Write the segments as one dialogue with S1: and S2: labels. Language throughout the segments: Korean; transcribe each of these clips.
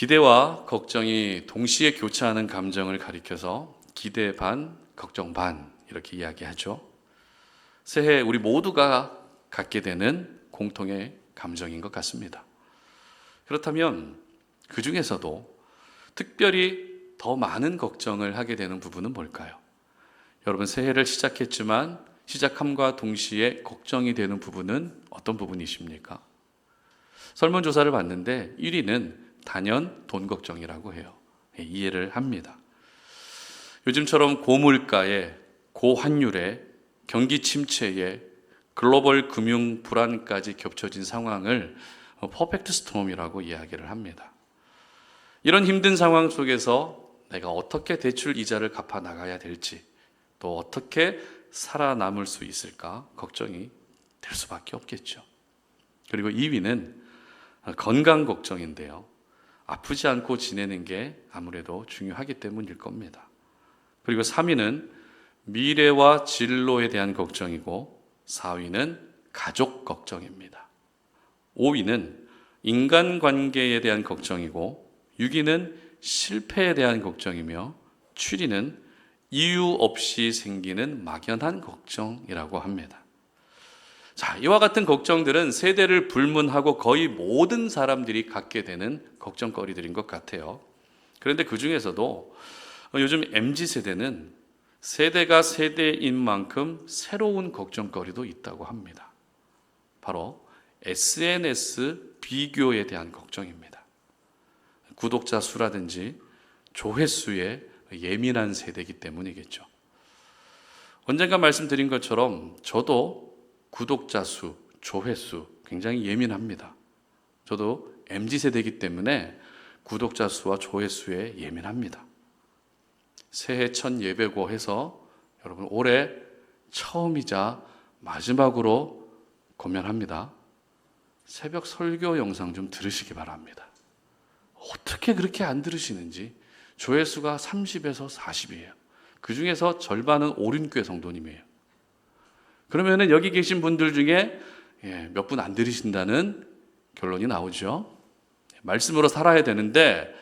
S1: 기대와 걱정이 동시에 교차하는 감정을 가리켜서 기대 반, 걱정 반 이렇게 이야기하죠. 새해 우리 모두가 갖게 되는 공통의 감정인 것 같습니다. 그렇다면 그 중에서도 특별히 더 많은 걱정을 하게 되는 부분은 뭘까요? 여러분, 새해를 시작했지만 시작함과 동시에 걱정이 되는 부분은 어떤 부분이십니까? 설문조사를 봤는데 1위는 단연 돈 걱정이라고 해요. 이해를 합니다. 요즘처럼 고물가에, 고환율에, 경기 침체에, 글로벌 금융 불안까지 겹쳐진 상황을 퍼펙트 스톰이라고 이야기를 합니다. 이런 힘든 상황 속에서 내가 어떻게 대출 이자를 갚아 나가야 될지, 또 어떻게 살아남을 수 있을까 걱정이 될 수밖에 없겠죠. 그리고 2위는 건강 걱정인데요. 아프지 않고 지내는 게 아무래도 중요하기 때문일 겁니다. 그리고 3위는 미래와 진로에 대한 걱정이고 4위는 가족 걱정입니다. 5위는 인간관계에 대한 걱정이고 6위는 실패에 대한 걱정이며 7위는 이유 없이 생기는 막연한 걱정이라고 합니다. 자, 이와 같은 걱정들은 세대를 불문하고 거의 모든 사람들이 갖게 되는 걱정거리들인 것 같아요. 그런데 그 중에서도 요즘 MZ세대는 세대가 세대인 만큼 새로운 걱정거리도 있다고 합니다. 바로 SNS 비교에 대한 걱정입니다. 구독자 수라든지 조회수에 예민한 세대이기 때문이겠죠. 언젠가 말씀드린 것처럼 저도 구독자 수, 조회수 굉장히 예민합니다. 저도 MZ세대이기 때문에 구독자 수와 조회수에 예민합니다. 새해 첫 예배고 해서 여러분 올해 처음이자 마지막으로 권면합니다. 새벽 설교 영상 좀 들으시기 바랍니다. 어떻게 그렇게 안 들으시는지. 조회수가 30에서 40이에요. 그 중에서 절반은 오륜교회 성도님이에요. 그러면은 여기 계신 분들 중에 몇 분 안 들으신다는 결론이 나오죠. 말씀으로 살아야 되는데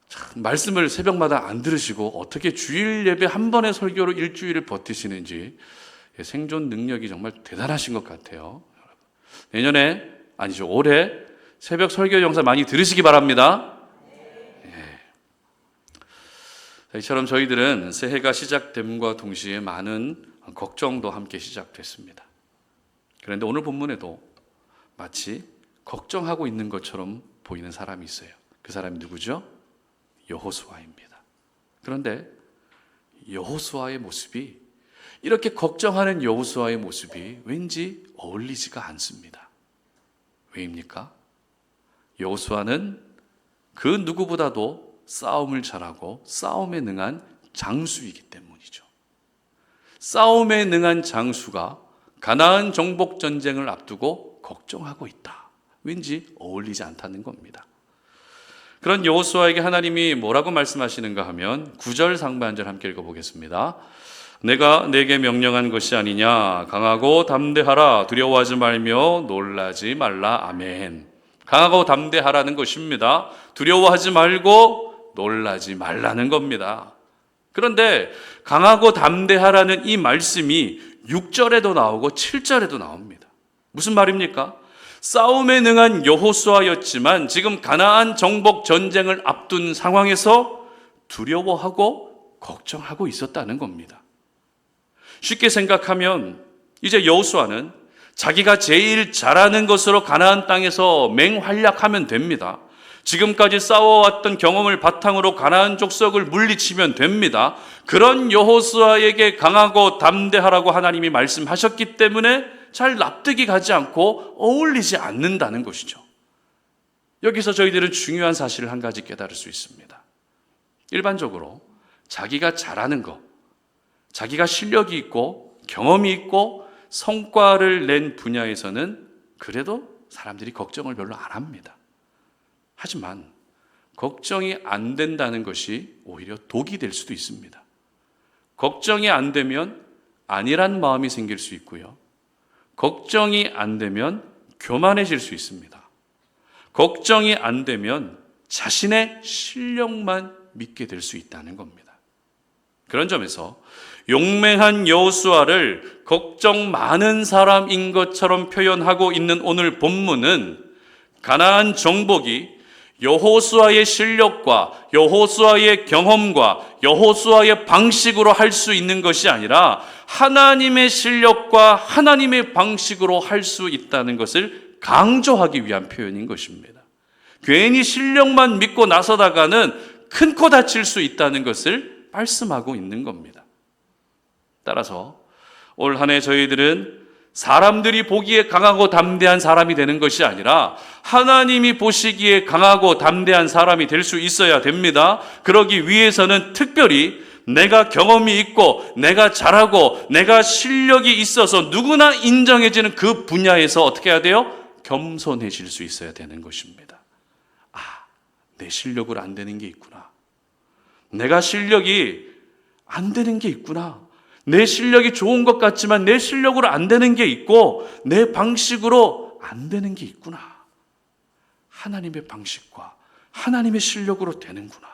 S1: 참 말씀을 새벽마다 안 들으시고 어떻게 주일 예배 한 번의 설교로 일주일을 버티시는지 생존 능력이 정말 대단하신 것 같아요. 내년에 아니죠, 올해 새벽 설교 영상 많이 들으시기 바랍니다. 이처럼 저희들은 새해가 시작됨과 동시에 많은 걱정도 함께 시작됐습니다. 그런데 오늘 본문에도 마치 걱정하고 있는 것처럼 보이는 사람이 있어요. 그 사람이 누구죠? 여호수아입니다. 그런데 여호수아의 모습이, 이렇게 걱정하는 여호수아의 모습이 왠지 어울리지가 않습니다. 왜입니까? 여호수아는 그 누구보다도 싸움을 잘하고 싸움에 능한 장수이기 때문이죠. 싸움에 능한 장수가 가나안 정복 전쟁을 앞두고 걱정하고 있다. 왠지 어울리지 않다는 겁니다. 그런 여호수아에게 하나님이 뭐라고 말씀하시는가 하면 9절 상반절 함께 읽어보겠습니다. 내가 내게 명령한 것이 아니냐. 강하고 담대하라. 두려워하지 말며 놀라지 말라. 아멘. 강하고 담대하라는 것입니다. 두려워하지 말고 놀라지 말라는 겁니다. 그런데 강하고 담대하라는 이 말씀이 6절에도 나오고 7절에도 나옵니다. 무슨 말입니까? 싸움에 능한 여호수아였지만 지금 가나안 정복 전쟁을 앞둔 상황에서 두려워하고 걱정하고 있었다는 겁니다. 쉽게 생각하면 이제 여호수아는 자기가 제일 잘하는 것으로 가나안 땅에서 맹활약하면 됩니다. 지금까지 싸워왔던 경험을 바탕으로 가나안 족속을 물리치면 됩니다. 그런 여호수아에게 강하고 담대하라고 하나님이 말씀하셨기 때문에 잘 납득이 가지 않고 어울리지 않는다는 것이죠. 여기서 저희들은 중요한 사실을 한 가지 깨달을 수 있습니다. 일반적으로 자기가 잘하는 것, 자기가 실력이 있고 경험이 있고 성과를 낸 분야에서는 그래도 사람들이 걱정을 별로 안 합니다. 하지만 걱정이 안 된다는 것이 오히려 독이 될 수도 있습니다. 걱정이 안 되면 안일한 마음이 생길 수 있고요. 걱정이 안 되면 교만해질 수 있습니다. 걱정이 안 되면 자신의 실력만 믿게 될 수 있다는 겁니다. 그런 점에서 용맹한 여호수아를 걱정 많은 사람인 것처럼 표현하고 있는 오늘 본문은 가나안 정복이 여호수아의 실력과 여호수아의 경험과 여호수아의 방식으로 할 수 있는 것이 아니라 하나님의 실력과 하나님의 방식으로 할 수 있다는 것을 강조하기 위한 표현인 것입니다. 괜히 실력만 믿고 나서다가는 큰 코 다칠 수 있다는 것을 말씀하고 있는 겁니다. 따라서 올 한 해 저희들은 사람들이 보기에 강하고 담대한 사람이 되는 것이 아니라 하나님이 보시기에 강하고 담대한 사람이 될 수 있어야 됩니다. 그러기 위해서는 특별히 내가 경험이 있고 내가 잘하고 내가 실력이 있어서 누구나 인정해지는 그 분야에서 어떻게 해야 돼요? 겸손해질 수 있어야 되는 것입니다. 아, 내 실력으로 안 되는 게 있구나. 내가 실력이 안 되는 게 있구나. 내 실력이 좋은 것 같지만 내 실력으로 안 되는 게 있고 내 방식으로 안 되는 게 있구나. 하나님의 방식과 하나님의 실력으로 되는구나.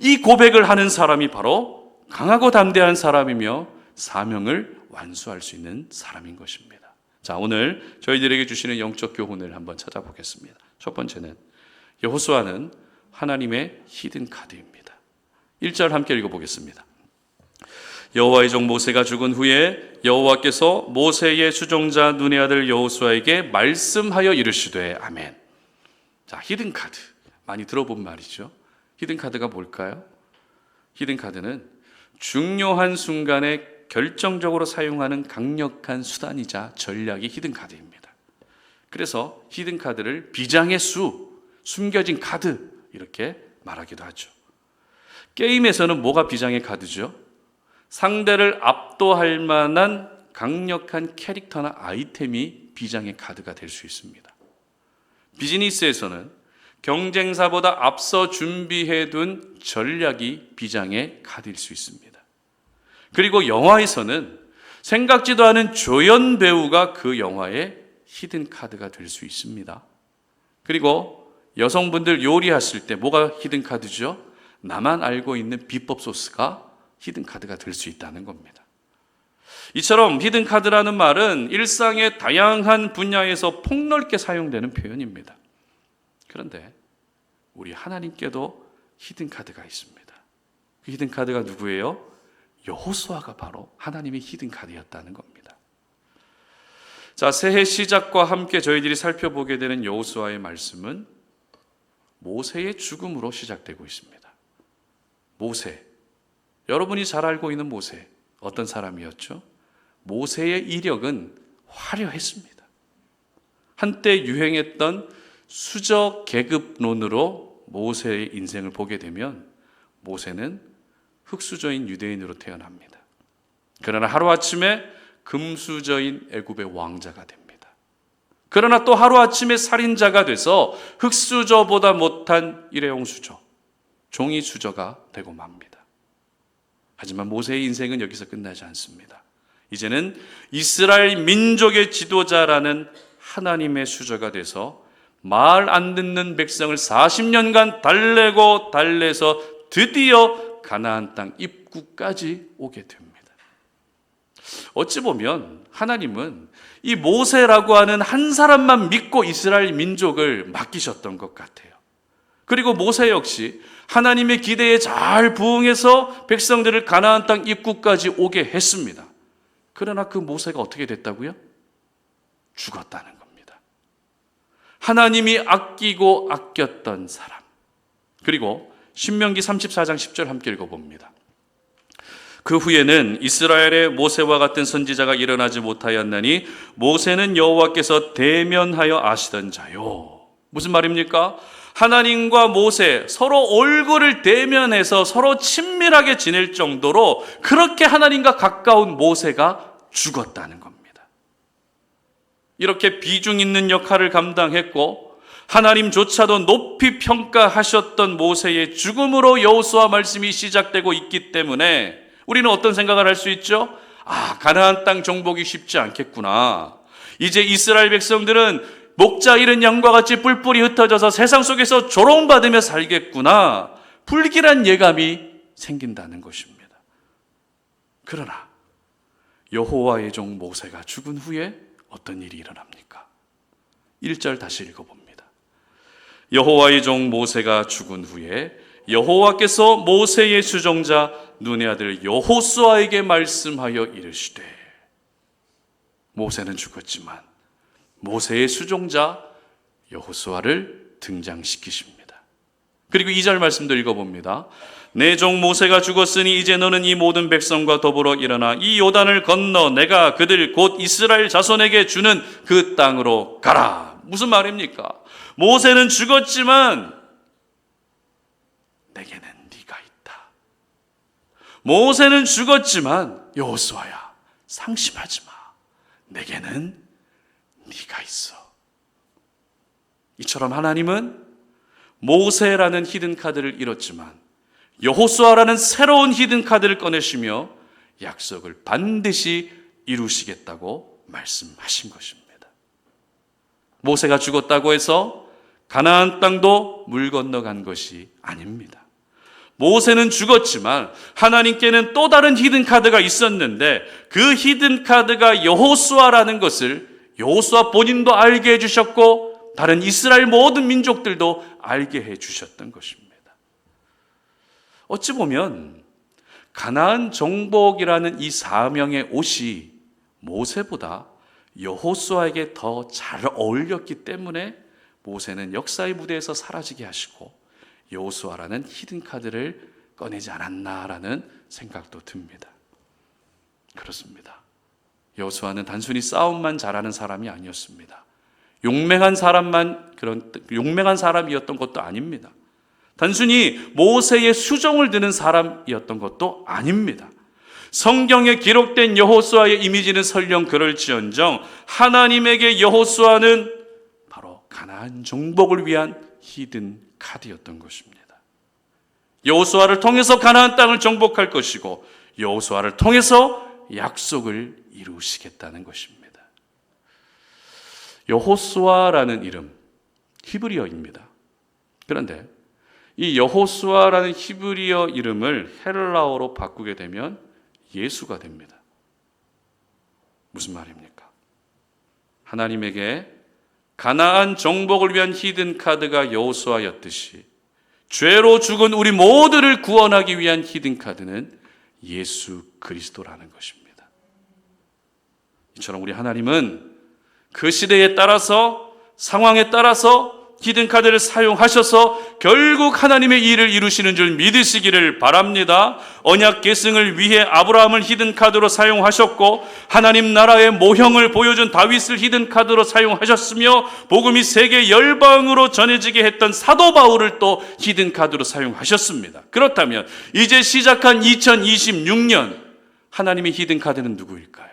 S1: 이 고백을 하는 사람이 바로 강하고 담대한 사람이며 사명을 완수할 수 있는 사람인 것입니다. 자, 오늘 저희들에게 주시는 영적 교훈을 한번 찾아보겠습니다. 첫 번째는 여호수아는 하나님의 히든 카드입니다. 1절 함께 읽어보겠습니다. 여호와의 종 모세가 죽은 후에 여호와께서 모세의 수종자 눈의 아들 여호수아에게 말씀하여 이르시되 아멘. 자, 히든 카드 많이 들어본 말이죠. 히든 카드가 뭘까요? 히든 카드는 중요한 순간에 결정적으로 사용하는 강력한 수단이자 전략이 히든 카드입니다. 그래서 히든 카드를 비장의 수, 숨겨진 카드 이렇게 말하기도 하죠. 게임에서는 뭐가 비장의 카드죠? 상대를 압도할 만한 강력한 캐릭터나 아이템이 비장의 카드가 될 수 있습니다. 비즈니스에서는 경쟁사보다 앞서 준비해둔 전략이 비장의 카드일 수 있습니다. 그리고 영화에서는 생각지도 않은 조연 배우가 그 영화의 히든 카드가 될 수 있습니다. 그리고 여성분들 요리하실 때 뭐가 히든 카드죠? 나만 알고 있는 비법 소스가 히든 카드가 될 수 있다는 겁니다. 이처럼 히든 카드라는 말은 일상의 다양한 분야에서 폭넓게 사용되는 표현입니다. 그런데 우리 하나님께도 히든 카드가 있습니다. 그 히든 카드가 누구예요? 여호수아가 바로 하나님의 히든 카드였다는 겁니다. 자, 새해 시작과 함께 저희들이 살펴보게 되는 여호수아의 말씀은 모세의 죽음으로 시작되고 있습니다. 모세, 여러분이 잘 알고 있는 모세, 어떤 사람이었죠? 모세의 이력은 화려했습니다. 한때 유행했던 수저 계급론으로 모세의 인생을 보게 되면 모세는 흙수저인 유대인으로 태어납니다. 그러나 하루아침에 금수저인 애굽의 왕자가 됩니다. 그러나 또 하루아침에 살인자가 돼서 흙수저보다 못한 일회용 수저, 종이 수저가 되고 맙니다. 하지만 모세의 인생은 여기서 끝나지 않습니다. 이제는 이스라엘 민족의 지도자라는 하나님의 수저가 돼서 말 안 듣는 백성을 40년간 달래고 달래서 드디어 가나안 땅 입구까지 오게 됩니다. 어찌 보면 하나님은 이 모세라고 하는 한 사람만 믿고 이스라엘 민족을 맡기셨던 것 같아요. 그리고 모세 역시 하나님의 기대에 잘 부응해서 백성들을 가나안 땅 입구까지 오게 했습니다. 그러나 그 모세가 어떻게 됐다고요? 죽었다는 겁니다. 하나님이 아끼고 아꼈던 사람. 그리고 신명기 34장 10절 함께 읽어봅니다. 그 후에는 이스라엘의 모세와 같은 선지자가 일어나지 못하였나니 모세는 여호와께서 대면하여 아시던 자요. 무슨 말입니까? 하나님과 모세 서로 얼굴을 대면해서 서로 친밀하게 지낼 정도로 그렇게 하나님과 가까운 모세가 죽었다는 겁니다. 이렇게 비중 있는 역할을 감당했고 하나님조차도 높이 평가하셨던 모세의 죽음으로 여호수아 말씀이 시작되고 있기 때문에 우리는 어떤 생각을 할 수 있죠? 아, 가나안 땅 정복이 쉽지 않겠구나. 이제 이스라엘 백성들은 목자 잃은 양과 같이 뿔뿔이 흩어져서 세상 속에서 조롱받으며 살겠구나. 불길한 예감이 생긴다는 것입니다. 그러나 여호와의 종 모세가 죽은 후에 어떤 일이 일어납니까? 1절 다시 읽어봅니다. 여호와의 종 모세가 죽은 후에 여호와께서 모세의 수종자 눈의 아들 여호수아에게 말씀하여 이르시되, 모세는 죽었지만 모세의 수종자 여호수아를 등장시키십니다. 그리고 2절 말씀도 읽어봅니다. 내 종 모세가 죽었으니 이제 너는 이 모든 백성과 더불어 일어나 이 요단을 건너 내가 그들 곧 이스라엘 자손에게 주는 그 땅으로 가라. 무슨 말입니까? 모세는 죽었지만 내게는 네가 있다. 모세는 죽었지만 여호수아야, 상심하지 마. 내게는 네가 있어. 이처럼 하나님은 모세라는 히든 카드를 잃었지만 여호수아라는 새로운 히든 카드를 꺼내시며 약속을 반드시 이루시겠다고 말씀하신 것입니다. 모세가 죽었다고 해서 가나안 땅도 물 건너간 것이 아닙니다. 모세는 죽었지만 하나님께는 또 다른 히든 카드가 있었는데 그 히든 카드가 여호수아라는 것을 여호수아 본인도 알게 해주셨고 다른 이스라엘 모든 민족들도 알게 해주셨던 것입니다. 어찌 보면 가나안 정복이라는 이 사명의 옷이 모세보다 여호수아에게 더 잘 어울렸기 때문에 모세는 역사의 무대에서 사라지게 하시고 여호수아라는 히든 카드를 꺼내지 않았나라는 생각도 듭니다. 그렇습니다. 여호수아는 단순히 싸움만 잘하는 사람이 아니었습니다. 용맹한 사람이었던 것도 아닙니다. 단순히 모세의 수종을 드는 사람이었던 것도 아닙니다. 성경에 기록된 여호수아의 이미지는 설령 그럴지언정 하나님에게 여호수아는 바로 가나안 정복을 위한 히든 카드였던 것입니다. 여호수아를 통해서 가나안 땅을 정복할 것이고 여호수아를 통해서 약속을 이루시겠다는 것입니다. 여호수아라는 이름 히브리어입니다. 그런데 이 여호수아라는 히브리어 이름을 헬라어로 바꾸게 되면 예수가 됩니다. 무슨 말입니까? 하나님에게 가나안 정복을 위한 히든 카드가 여호수아였듯이 죄로 죽은 우리 모두를 구원하기 위한 히든 카드는 예수 그리스도라는 것입니다. 이처럼 우리 하나님은 그 시대에 따라서 상황에 따라서 히든 카드를 사용하셔서 결국 하나님의 일을 이루시는 줄 믿으시기를 바랍니다. 언약 계승을 위해 아브라함을 히든 카드로 사용하셨고 하나님 나라의 모형을 보여준 다윗을 히든 카드로 사용하셨으며 복음이 세계 열방으로 전해지게 했던 사도 바울을 또 히든 카드로 사용하셨습니다. 그렇다면 이제 시작한 2026년 하나님의 히든 카드는 누구일까요?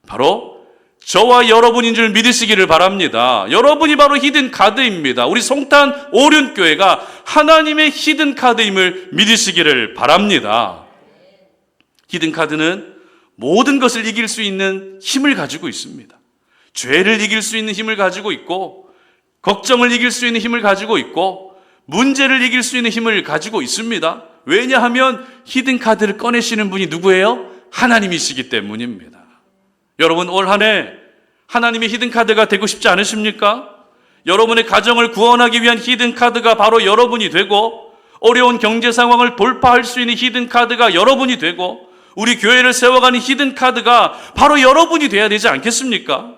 S1: 바로 저와 여러분인 줄 믿으시기를 바랍니다. 여러분이 바로 히든 카드입니다. 우리 송탄 오륜교회가 하나님의 히든 카드임을 믿으시기를 바랍니다. 히든 카드는 모든 것을 이길 수 있는 힘을 가지고 있습니다. 죄를 이길 수 있는 힘을 가지고 있고 걱정을 이길 수 있는 힘을 가지고 있고 문제를 이길 수 있는 힘을 가지고 있습니다. 왜냐하면 히든 카드를 꺼내시는 분이 누구예요? 하나님이시기 때문입니다. 여러분 올 한 해 하나님의 히든 카드가 되고 싶지 않으십니까? 여러분의 가정을 구원하기 위한 히든 카드가 바로 여러분이 되고 어려운 경제 상황을 돌파할 수 있는 히든 카드가 여러분이 되고 우리 교회를 세워가는 히든 카드가 바로 여러분이 돼야 되지 않겠습니까?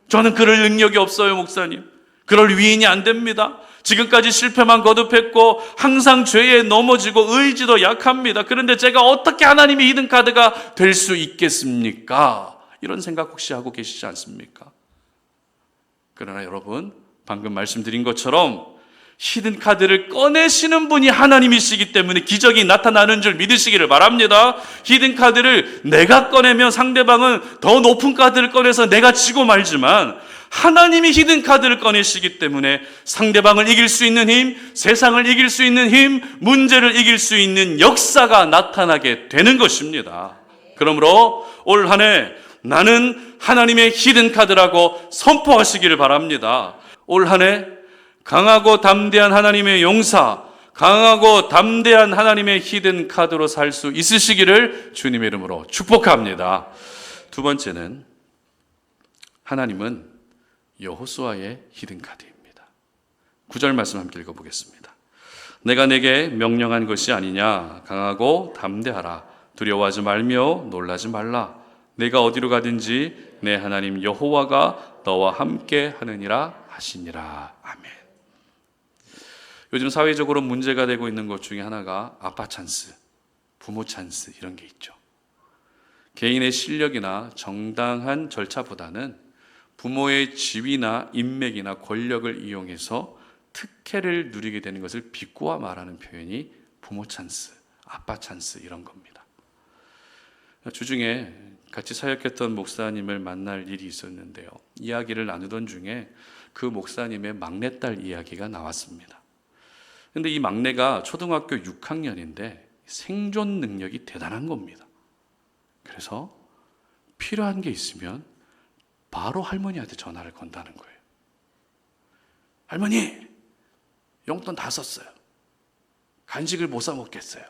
S1: 저는 그럴 능력이 없어요, 목사님. 그럴 위인이 안 됩니다. 지금까지 실패만 거듭했고 항상 죄에 넘어지고 의지도 약합니다. 그런데 제가 어떻게 하나님의 히든 카드가 될 수 있겠습니까? 이런 생각 혹시 하고 계시지 않습니까? 그러나 여러분, 방금 말씀드린 것처럼 히든 카드를 꺼내시는 분이 하나님이시기 때문에 기적이 나타나는 줄 믿으시기를 바랍니다. 히든 카드를 내가 꺼내면 상대방은 더 높은 카드를 꺼내서 내가 지고 말지만 하나님이 히든 카드를 꺼내시기 때문에 상대방을 이길 수 있는 힘, 세상을 이길 수 있는 힘, 문제를 이길 수 있는 역사가 나타나게 되는 것입니다. 그러므로 올 한 해 나는 하나님의 히든 카드라고 선포하시기를 바랍니다. 올 한 해 강하고 담대한 하나님의 용사, 강하고 담대한 하나님의 히든 카드로 살 수 있으시기를 주님의 이름으로 축복합니다. 두 번째는 하나님은 여호수아의 히든 카드입니다. 9절 말씀 함께 읽어보겠습니다. 내가 내게 명령한 것이 아니냐. 강하고 담대하라. 두려워하지 말며 놀라지 말라. 내가 어디로 가든지 내 하나님 여호와가 너와 함께 하느니라 하시니라. 아멘. 요즘 사회적으로 문제가 되고 있는 것 중에 하나가 아빠 찬스, 부모 찬스 이런 게 있죠. 개인의 실력이나 정당한 절차보다는 부모의 지위나 인맥이나 권력을 이용해서 특혜를 누리게 되는 것을 비꼬아 말하는 표현이 부모 찬스, 아빠 찬스 이런 겁니다. 주중에 같이 사역했던 목사님을 만날 일이 있었는데요. 이야기를 나누던 중에 그 목사님의 막내딸 이야기가 나왔습니다. 그런데 이 막내가 초등학교 6학년인데 생존 능력이 대단한 겁니다. 그래서 필요한 게 있으면 바로 할머니한테 전화를 건다는 거예요. 할머니, 용돈 다 썼어요. 간식을 못 사 먹겠어요.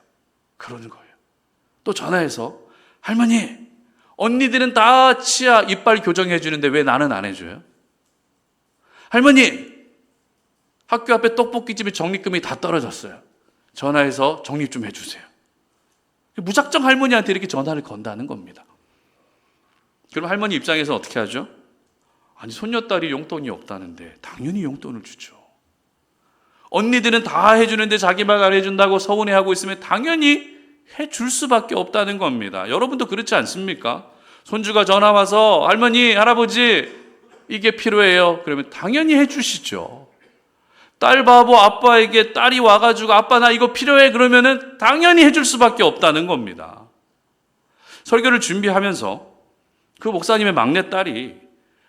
S1: 그러는 거예요. 또 전화해서 할머니, 언니들은 다 치아 이빨 교정해 주는데 왜 나는 안 해줘요? 할머니, 학교 앞에 떡볶이집에 적립금이 다 떨어졌어요. 전화해서 적립 좀 해주세요. 무작정 할머니한테 이렇게 전화를 건다는 겁니다. 그럼 할머니 입장에서 어떻게 하죠? 아니, 손녀딸이 용돈이 없다는데 당연히 용돈을 주죠. 언니들은 다 해주는데 자기만 안 해준다고 서운해하고 있으면 당연히 해줄 수밖에 없다는 겁니다. 여러분도 그렇지 않습니까? 손주가 전화 와서 할머니, 할아버지 이게 필요해요. 그러면 당연히 해주시죠. 딸 바보 아빠에게 딸이 와가지고 아빠 나 이거 필요해 그러면은 당연히 해줄 수밖에 없다는 겁니다. 설교를 준비하면서 그 목사님의 막내딸이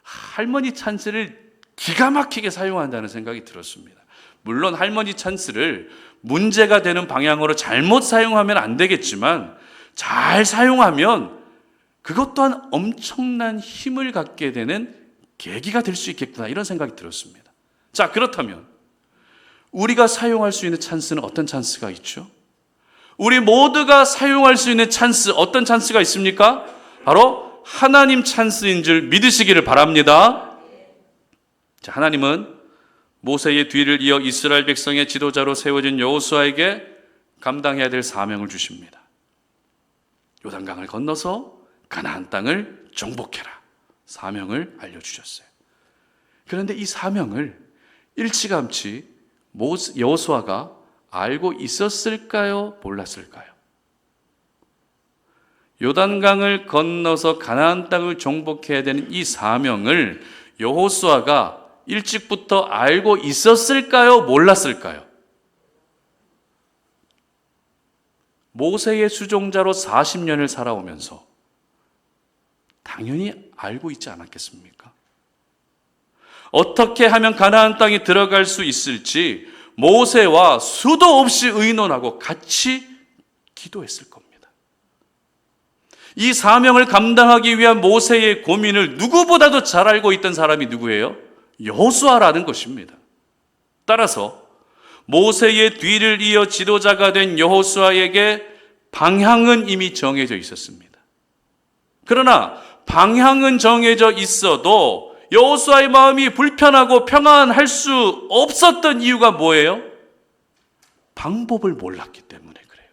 S1: 할머니 찬스를 기가 막히게 사용한다는 생각이 들었습니다. 물론 할머니 찬스를 문제가 되는 방향으로 잘못 사용하면 안 되겠지만 잘 사용하면 그것 또한 엄청난 힘을 갖게 되는 계기가 될 수 있겠구나 이런 생각이 들었습니다. 자, 그렇다면 우리가 사용할 수 있는 찬스는 어떤 찬스가 있죠? 우리 모두가 사용할 수 있는 찬스, 어떤 찬스가 있습니까? 바로 하나님 찬스인 줄 믿으시기를 바랍니다. 자, 하나님은 모세의 뒤를 이어 이스라엘 백성의 지도자로 세워진 여호수아에게 감당해야 될 사명을 주십니다. 요단강을 건너서 가나안 땅을 정복해라. 사명을 알려주셨어요. 그런데 이 사명을 일찌감치 여호수아가 알고 있었을까요? 몰랐을까요? 요단강을 건너서 가나안 땅을 정복해야 되는 이 사명을 여호수아가 일찍부터 알고 있었을까요? 몰랐을까요? 모세의 수종자로 40년을 살아오면서 당연히 알고 있지 않았겠습니까? 어떻게 하면 가나안 땅에 들어갈 수 있을지 모세와 수도 없이 의논하고 같이 기도했을 겁니다. 이 사명을 감당하기 위한 모세의 고민을 누구보다도 잘 알고 있던 사람이 누구예요? 여호수아라는 것입니다. 따라서 모세의 뒤를 이어 지도자가 된 여호수아에게 방향은 이미 정해져 있었습니다. 그러나 방향은 정해져 있어도 여호수아의 마음이 불편하고 평안할 수 없었던 이유가 뭐예요? 방법을 몰랐기 때문에 그래요.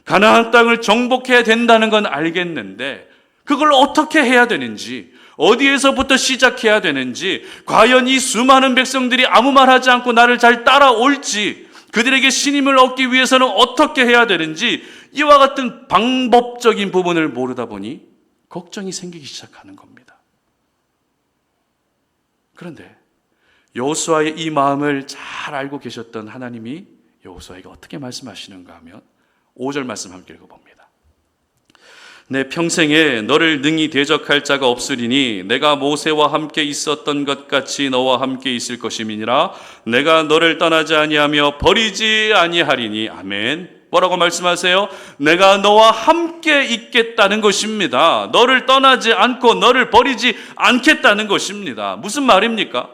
S1: 가나안 땅을 정복해야 된다는 건 알겠는데 그걸 어떻게 해야 되는지, 어디에서부터 시작해야 되는지, 과연 이 수많은 백성들이 아무 말 하지 않고 나를 잘 따라올지, 그들에게 신임을 얻기 위해서는 어떻게 해야 되는지, 이와 같은 방법적인 부분을 모르다 보니 걱정이 생기기 시작하는 겁니다. 그런데 여호수아의 이 마음을 잘 알고 계셨던 하나님이 여호수아에게 어떻게 말씀하시는가 하면 5절 말씀 함께 읽어봅니다. 내 평생에 너를 능히 대적할 자가 없으리니 내가 모세와 함께 있었던 것 같이 너와 함께 있을 것임이니라. 내가 너를 떠나지 아니하며 버리지 아니하리니. 아멘. 뭐라고 말씀하세요? 내가 너와 함께 있겠다는 것입니다. 너를 떠나지 않고 너를 버리지 않겠다는 것입니다. 무슨 말입니까?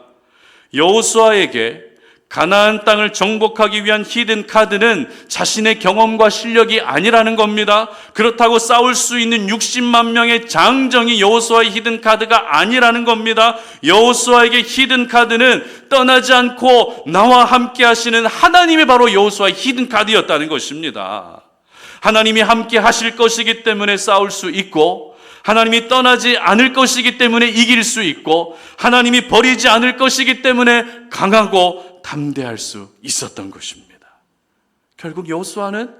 S1: 여호수아에게 가나안 땅을 정복하기 위한 히든 카드는 자신의 경험과 실력이 아니라는 겁니다. 그렇다고 싸울 수 있는 60만 명의 장정이 여호수아의 히든 카드가 아니라는 겁니다. 여호수아에게 히든 카드는 떠나지 않고 나와 함께 하시는 하나님이 바로 여호수아의 히든 카드였다는 것입니다. 하나님이 함께 하실 것이기 때문에 싸울 수 있고, 하나님이 떠나지 않을 것이기 때문에 이길 수 있고, 하나님이 버리지 않을 것이기 때문에 강하고 담대할 수 있었던 것입니다. 결국 여호수아는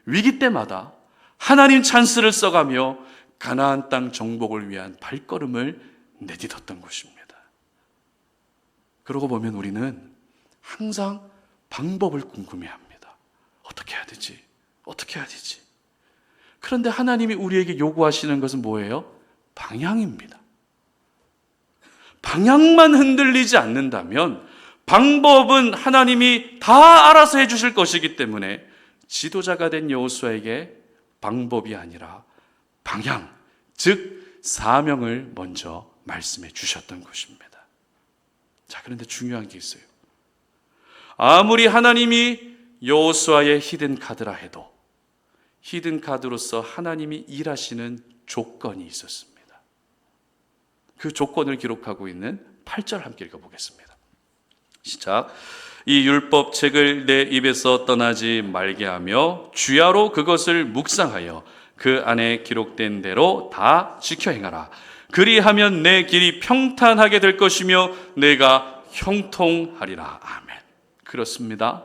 S1: 위기 때마다 하나님 찬스를 써가며 가나안 땅 정복을 위한 발걸음을 내딛었던 것입니다. 그러고 보면 우리는 항상 방법을 궁금해합니다. 어떻게 해야 되지? 어떻게 해야 되지? 그런데 하나님이 우리에게 요구하시는 것은 뭐예요? 방향입니다. 방향만 흔들리지 않는다면 방법은 하나님이 다 알아서 해주실 것이기 때문에 지도자가 된 여호수아에게 방법이 아니라 방향, 즉 사명을 먼저 말씀해 주셨던 것입니다. 자, 그런데 중요한 게 있어요. 아무리 하나님이 여호수아의 히든 카드라 해도 히든 카드로서 하나님이 일하시는 조건이 있었습니다. 그 조건을 기록하고 있는 8절 함께 읽어보겠습니다. 시작. 이 율법책을 내 입에서 떠나지 말게 하며 주야로 그것을 묵상하여 그 안에 기록된 대로 다 지켜 행하라. 그리하면 내 길이 평탄하게 될 것이며 내가 형통하리라. 아멘. 그렇습니다.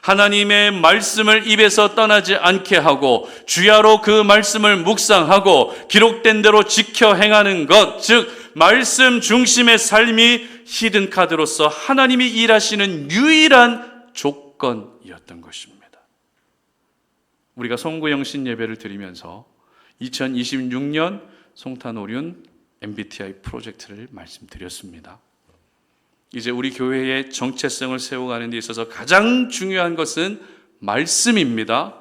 S1: 하나님의 말씀을 입에서 떠나지 않게 하고 주야로 그 말씀을 묵상하고 기록된 대로 지켜 행하는 것, 즉 말씀 중심의 삶이 히든 카드로서 하나님이 일하시는 유일한 조건이었던 것입니다. 우리가 송구영신 예배를 드리면서 2026년 송탄오륜 MBTI 프로젝트를 말씀드렸습니다. 이제 우리 교회의 정체성을 세워가는 데 있어서 가장 중요한 것은 말씀입니다.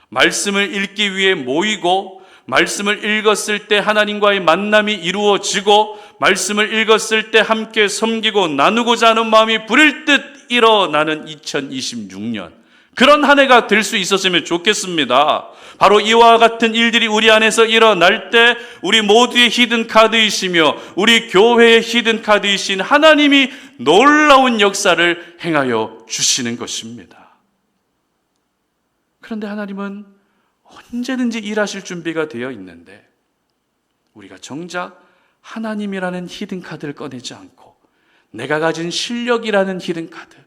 S1: 말씀을 읽기 위해 모이고, 말씀을 읽었을 때 하나님과의 만남이 이루어지고, 말씀을 읽었을 때 함께 섬기고 나누고자 하는 마음이 불일 듯 일어나는 2026년, 그런 한 해가 될 수 있었으면 좋겠습니다. 바로 이와 같은 일들이 우리 안에서 일어날 때 우리 모두의 히든 카드이시며 우리 교회의 히든 카드이신 하나님이 놀라운 역사를 행하여 주시는 것입니다. 그런데 하나님은 언제든지 일하실 준비가 되어 있는데 우리가 정작 하나님이라는 히든 카드를 꺼내지 않고 내가 가진 실력이라는 히든 카드,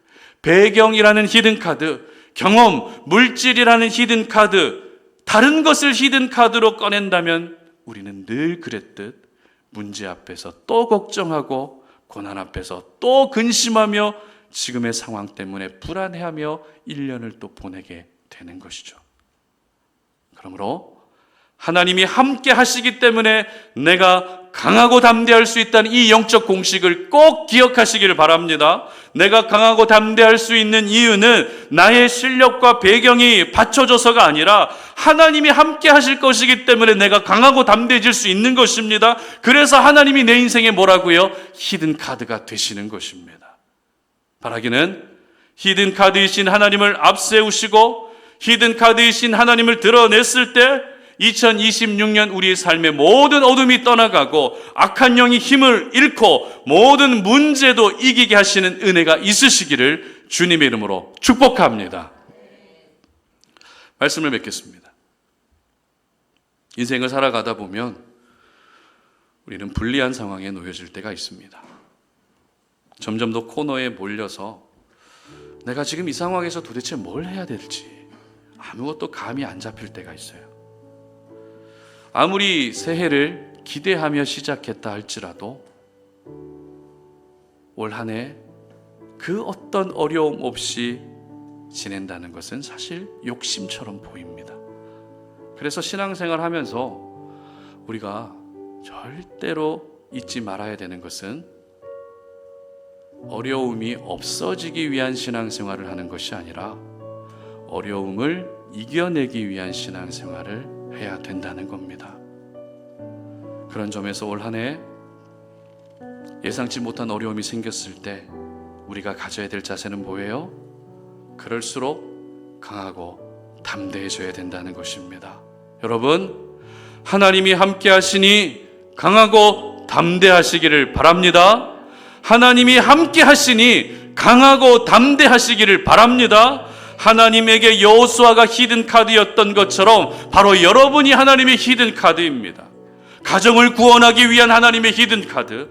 S1: 배경이라는 히든 카드, 경험, 물질이라는 히든 카드, 다른 것을 히든 카드로 꺼낸다면 우리는 늘 그랬듯 문제 앞에서 또 걱정하고 고난 앞에서 또 근심하며 지금의 상황 때문에 불안해하며 1년을 또 보내게 되는 것이죠. 그러므로 하나님이 함께 하시기 때문에 내가 강하고 담대할 수 있다는 이 영적 공식을 꼭 기억하시기를 바랍니다. 내가 강하고 담대할 수 있는 이유는 나의 실력과 배경이 받쳐져서가 아니라 하나님이 함께 하실 것이기 때문에 내가 강하고 담대해질 수 있는 것입니다. 그래서 하나님이 내 인생에 뭐라고요? 히든 카드가 되시는 것입니다. 바라기는 히든 카드이신 하나님을 앞세우시고 히든 카드이신 하나님을 드러냈을 때 2026년 우리의 삶의 모든 어둠이 떠나가고 악한 영이 힘을 잃고 모든 문제도 이기게 하시는 은혜가 있으시기를 주님의 이름으로 축복합니다. 말씀을 맺겠습니다. 인생을 살아가다 보면 우리는 불리한 상황에 놓여질 때가 있습니다. 점점 더 코너에 몰려서 내가 지금 이 상황에서 도대체 뭘 해야 될지 아무것도 감이 안 잡힐 때가 있어요. 아무리 새해를 기대하며 시작했다 할지라도 올 한 해 그 어떤 어려움 없이 지낸다는 것은 사실 욕심처럼 보입니다. 그래서 신앙생활 하면서 우리가 절대로 잊지 말아야 되는 것은 어려움이 없어지기 위한 신앙생활을 하는 것이 아니라 어려움을 이겨내기 위한 신앙생활을 해야 된다는 겁니다. 그런 점에서 올 한 해 예상치 못한 어려움이 생겼을 때 우리가 가져야 될 자세는 뭐예요? 그럴수록 강하고 담대해져야 된다는 것입니다. 여러분, 하나님이 함께 하시니 강하고 담대하시기를 바랍니다. 하나님이 함께 하시니 강하고 담대하시기를 바랍니다. 하나님에게 여호수아가 히든 카드였던 것처럼 바로 여러분이 하나님의 히든 카드입니다. 가정을 구원하기 위한 하나님의 히든 카드,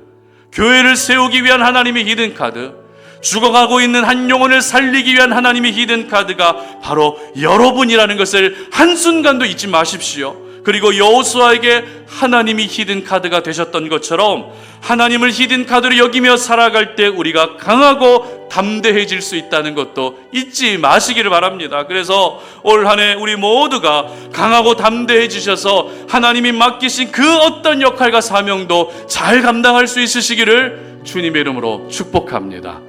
S1: 교회를 세우기 위한 하나님의 히든 카드, 죽어가고 있는 한 영혼을 살리기 위한 하나님의 히든 카드가 바로 여러분이라는 것을 한순간도 잊지 마십시오. 그리고 여호수아에게 하나님이 히든 카드가 되셨던 것처럼 하나님을 히든 카드로 여기며 살아갈 때 우리가 강하고 담대해질 수 있다는 것도 잊지 마시기를 바랍니다. 그래서 올 한 해 우리 모두가 강하고 담대해지셔서 하나님이 맡기신 그 어떤 역할과 사명도 잘 감당할 수 있으시기를 주님의 이름으로 축복합니다.